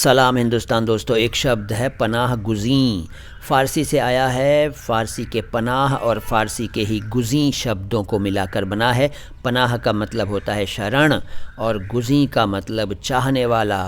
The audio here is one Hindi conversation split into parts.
सलाम हिंदुस्तान दोस्तों, एक शब्द है पनाह गुज़ी। फ़ारसी से आया है। फ़ारसी के पनाह और फ़ारसी के ही गुज़ी शब्दों को मिलाकर बना है। पनाह का मतलब होता है शरण और गुज़ी का मतलब चाहने वाला,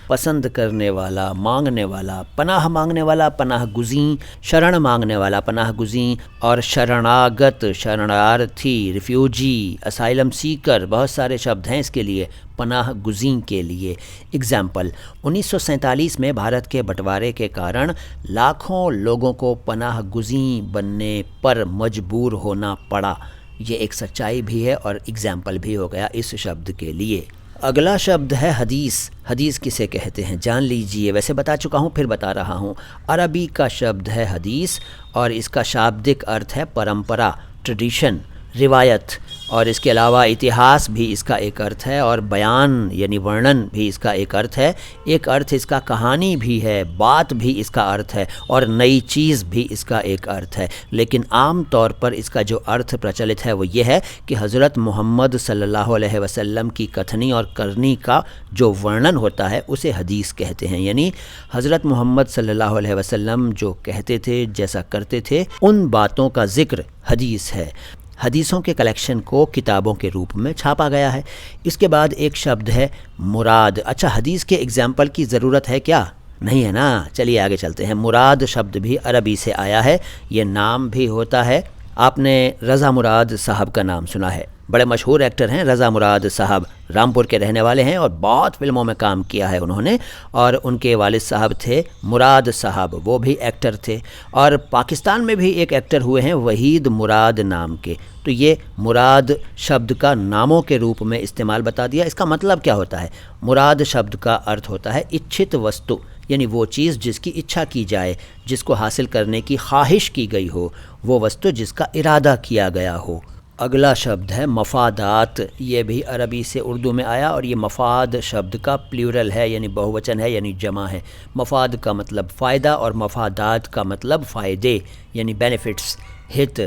पसंद करने वाला, मांगने वाला। पनाह मांगने वाला पनाह गुज़ी, शरण मांगने वाला पनाह गुज़ी, और शरणागत, शरणार्थी, रिफ्यूजी, असाइलम सीकर, बहुत सारे शब्द हैं इसके लिए, पनाह गुज़ी के लिए। एग्ज़ाम्पल, 1947 में भारत के बंटवारे के कारण लाखों लोगों को पनाह गुज़ी बनने पर मजबूर होना पड़ा। ये एक सच्चाई भी है और एग्ज़ाम्पल भी हो गया इस शब्द के लिए। अगला शब्द है हदीस। हदीस किसे कहते हैं जान लीजिए। वैसे बता चुका हूँ, फिर बता रहा हूँ। अरबी का शब्द है हदीस और इसका शाब्दिक अर्थ है परंपरा, ट्रेडिशन, रिवायत, और इसके अलावा इतिहास भी इसका एक अर्थ है और बयान यानी वर्णन भी इसका एक अर्थ है। एक अर्थ इसका कहानी भी है, बात भी इसका अर्थ है और नई चीज़ भी इसका एक अर्थ है। लेकिन आम तौर पर इसका जो अर्थ प्रचलित है वो ये है कि हज़रत मोहम्मद सल्लल्लाहु अलैहि वसल्लम की कथनी और करनी का जो वर्णन होता है उसे हदीस कहते हैं। यानी हज़रत मोहम्मद सल्लल्लाहु अलैहि वसल्लम जो कहते थे, जैसा करते थे, उन बातों का ज़िक्र हदीस है। हदीसों के कलेक्शन को किताबों के रूप में छापा गया है। इसके बाद एक शब्द है मुराद। अच्छा, हदीस के एग्जाम्पल की ज़रूरत है क्या? नहीं है ना। चलिए आगे चलते हैं। मुराद शब्द भी अरबी से आया है। ये नाम भी होता है। आपने रज़ा मुराद साहब का नाम सुना है, बड़े मशहूर एक्टर हैं रज़ा मुराद साहब। रामपुर के रहने वाले हैं और बहुत फिल्मों में काम किया है उन्होंने। और उनके वालिद साहब थे मुराद साहब, वो भी एक्टर थे। और पाकिस्तान में भी एक एक्टर हुए हैं वहीद मुराद नाम के। तो ये मुराद शब्द का नामों के रूप में इस्तेमाल बता दिया। इसका मतलब क्या होता है? मुराद शब्द का अर्थ होता है इच्छित वस्तु, यानी वो चीज़ जिसकी इच्छा की जाए, जिसको हासिल करने की ख्वाहिश की गई हो, वो वस्तु जिसका इरादा किया गया हो। अगला शब्द है मफादात। ये भी अरबी से उर्दू में आया और ये मफाद शब्द का प्लूरल है, यानी बहुवचन है, यानी जमा है। मफाद का मतलब फ़ायदा और मफादात का मतलब फ़ायदे, यानी बेनिफिट्स, हित।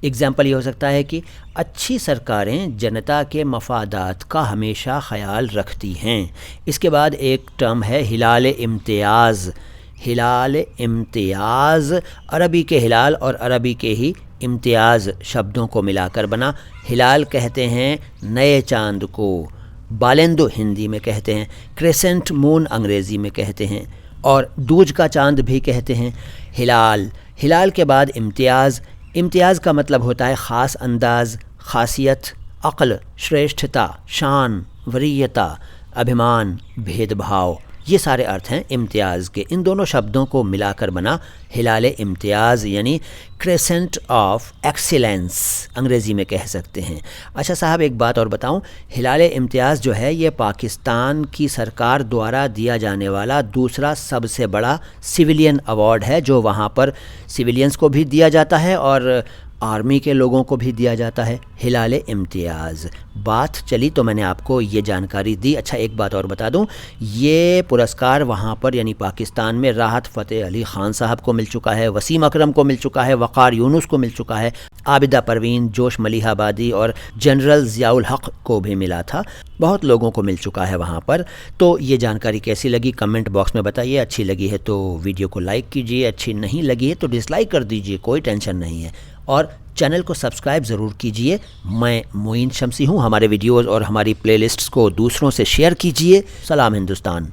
एग्ज़ाम्पल ये हो सकता है कि अच्छी सरकारें जनता के मफादात का हमेशा ख्याल रखती हैं। इसके बाद एक टर्म है हिलाल इम्तियाज़। हिलाल इम्तियाज़ अरबी के हिलाल और अरबी के ही इम्तियाज़ शब्दों को मिलाकर बना। हिलाल कहते हैं नए चाँद को, बालेंदो हिंदी में कहते हैं, क्रेसेंट मून अंग्रेज़ी में कहते हैं, और दूज का चाँद भी कहते हैं। हिलाल, हिलाल के बाद इम्तियाज़। इम्तियाज़ का मतलब होता है ख़ास अंदाज़, ख़ासियत, अक़ल, श्रेष्ठता, शान, वरीयता, अभिमान, भेदभाव। ये सारे अर्थ हैं इम्तियाज़ के। इन दोनों शब्दों को मिलाकर बना हिलाल इम्तियाज़, यानी क्रेसेंट ऑफ एक्सीलेंस अंग्रेज़ी में कह सकते हैं। अच्छा साहब, एक बात और बताऊं, हिलाल इम्तियाज़ जो है ये पाकिस्तान की सरकार द्वारा दिया जाने वाला दूसरा सबसे बड़ा सिविलियन अवार्ड है, जो वहाँ पर सिविलियंस को भी दिया जाता है और आर्मी के लोगों को भी दिया जाता है, हिलाल इम्तियाज़। बात चली तो मैंने आपको ये जानकारी दी। अच्छा, एक बात और बता दूं, ये पुरस्कार वहाँ पर यानी पाकिस्तान में राहत फ़तेह अली ख़ान साहब को मिल चुका है, वसीम अकरम को मिल चुका है, वक़ार यूनुस को मिल चुका है, आबिदा परवीन, जोश मलिहाबादी और जनरल ज़ियाउल हक़ को भी मिला था। बहुत लोगों को मिल चुका है वहाँ पर। तो ये जानकारी कैसी लगी कमेंट बॉक्स में बताइए। अच्छी लगी है तो वीडियो को लाइक कीजिए, अच्छी नहीं लगी है तो डिसलाइक कर दीजिए, कोई टेंशन नहीं है। और चैनल को सब्सक्राइब ज़रूर कीजिए। मैं मोइन शम्सी हूँ। हमारे वीडियोज़ और हमारी प्लेलिस्ट्स को दूसरों से शेयर कीजिए। सलाम हिंदुस्तान।